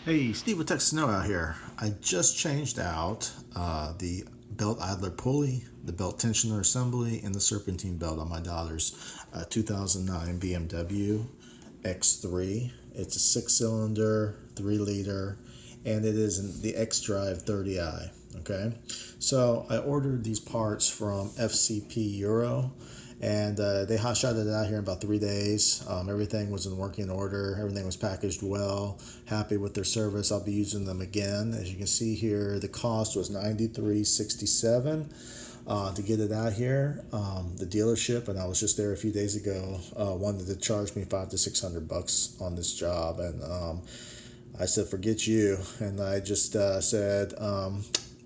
Hey, Steve with Texas Snow out here. I just changed out the belt idler pulley, the belt tensioner assembly, and the serpentine belt on my daughter's 2009 BMW X3. It's a 6-cylinder, 3-liter, and it is in the xdrive30i. Okay, so I ordered these parts from FCP Euro, and they hot shot it out here in about 3 days. Everything was in working order. Everything was packaged well. Happy with their service. I'll be using them again. As you can see here, the cost was $93.67 to get it out here. The dealership, and I was just there a few days ago, wanted to charge me $500 to $600 on this job, and I said, forget you, and I just said,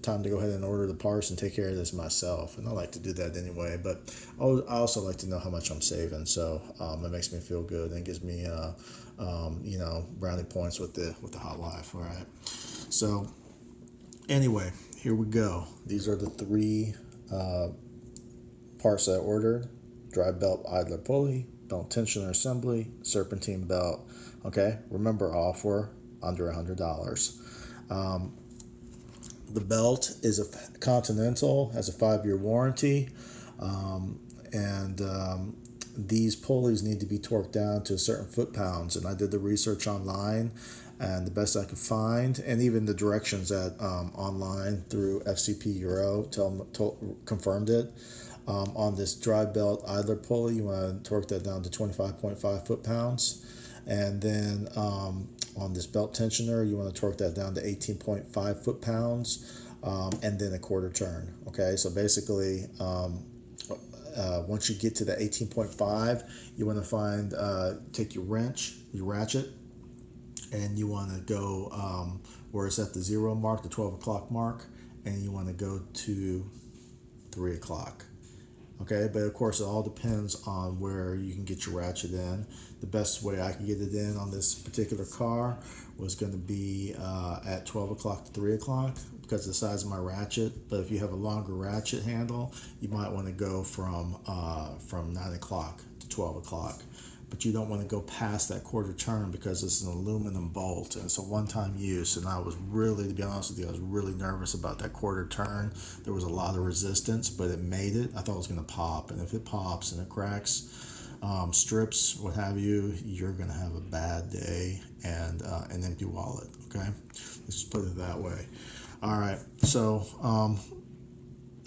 time to go ahead and order the parts and take care of this myself. And I like to do that anyway, but I also like to know how much I'm saving, so it makes me feel good and gives me brownie points with the hot life. All right, so anyway, here we go. These are the three parts I ordered: drive belt idler pulley, belt tensioner assembly, serpentine belt. Okay, remember, all for under $100. The belt is a Continental, has a 5-year warranty, and these pulleys need to be torqued down to a certain foot-pounds. And I did the research online, and the best I could find, and even the directions at online through FCP Euro confirmed it. On this drive belt idler pulley, you want to torque that down to 25.5 foot-pounds. And then on this belt tensioner, you want to torque that down to 18.5 foot-pounds, and then a quarter turn. Okay, so basically, once you get to the 18.5, you want to take your wrench, your ratchet, and you want to go where it's at the 0 mark, the 12 o'clock mark, and you want to go to 3 o'clock. Okay, but of course it all depends on where you can get your ratchet in. The best way I could get it in on this particular car was going to be at 12 o'clock to 3 o'clock because of the size of my ratchet. But if you have a longer ratchet handle, you might want to go from 9 o'clock to 12 o'clock. But you don't want to go past that quarter turn because it's an aluminum bolt and it's a one-time use. And I was really, to be honest with you, I was really nervous about that quarter turn. There was a lot of resistance, but it made it. I thought it was going to pop, and if it pops and it cracks, strips, what have you, you're going to have a bad day and an empty wallet. Okay, let's just put it that way. All right. So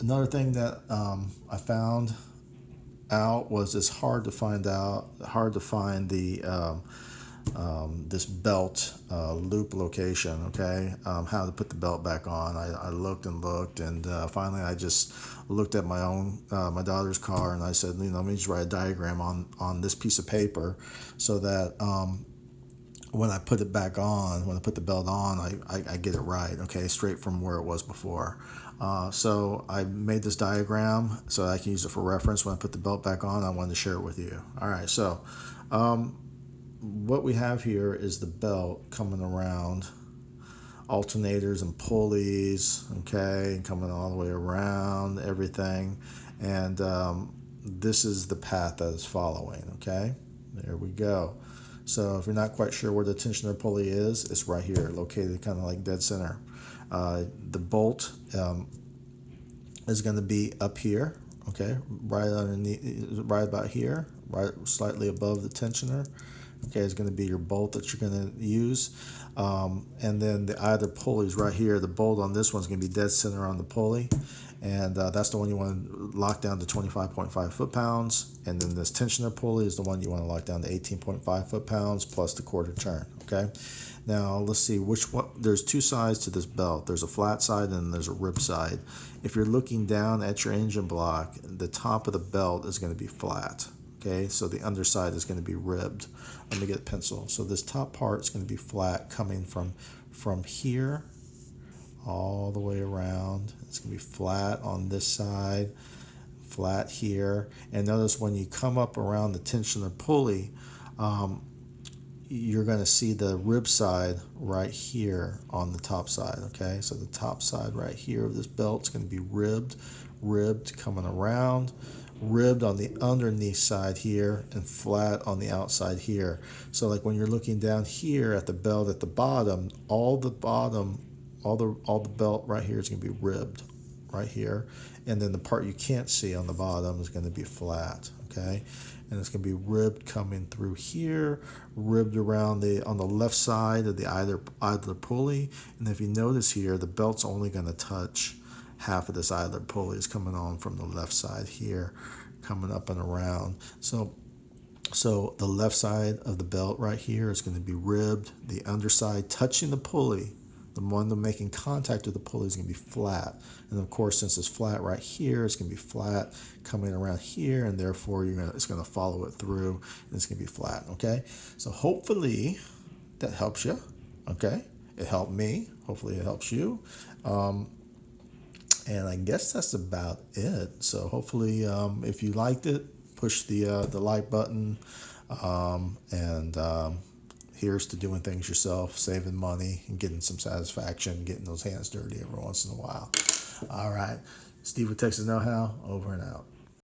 another thing that I found out was it's hard to find the this belt loop location. Okay, how to put the belt back on. I looked and looked, and finally I just looked at my daughter's car, and I said, let me just write a diagram on this piece of paper so that when I put it back on, when I put the belt on, I get it right, okay, straight from where it was before. So I made this diagram so I can use it for reference when I put the belt back on. I wanted to share it with you. All right, so what we have here is the belt coming around, alternators and pulleys, okay, coming all the way around everything. And this is the path that it's following, okay? There we go. So if you're not quite sure where the tensioner pulley is, it's right here, located kind of like dead center. The bolt is going to be up here, okay, right underneath, right about here, right slightly above the tensioner. Okay, is going to be your bolt that you're going to use. And then the other pulley is right here. The bolt on this one's going to be dead center on the pulley. And that's the one you want to lock down to 25.5 foot-pounds. And then this tensioner pulley is the one you want to lock down to 18.5 foot-pounds plus the quarter turn, okay? Now, let's see which one. There's two sides to this belt. There's a flat side and there's a rib side. If you're looking down at your engine block, the top of the belt is going to be flat. Okay, so the underside is going to be ribbed. Let me get a pencil. So this top part is going to be flat, coming from here all the way around. It's going to be flat on this side, flat here. And notice when you come up around the tensioner pulley, you're going to see the rib side right here on the top side. Okay, so the top side right here of this belt is going to be ribbed coming around. ribbed on the underneath side here and flat on the outside here. So like when you're looking down here at the belt at the bottom, all the belt right here is going to be ribbed right here, and then the part you can't see on the bottom is going to be flat, okay? And it's going to be ribbed coming through here, ribbed around on the left side of the idler pulley. And if you notice here, the belt's only going to touch half of this idler pulley is coming on from the left side here, coming up and around. So the left side of the belt right here is going to be ribbed. The underside touching the pulley, the one that's making contact with the pulley, is going to be flat. And of course, since it's flat right here, it's going to be flat coming around here, and therefore it's going to follow it through, and it's going to be flat, okay? So hopefully that helps you, okay? It helped me. Hopefully it helps you. And I guess that's about it. So hopefully if you liked it, push the like button, and here's to doing things yourself, saving money, and getting some satisfaction, getting those hands dirty every once in a while. All right. Steve with Texas Know How, over and out.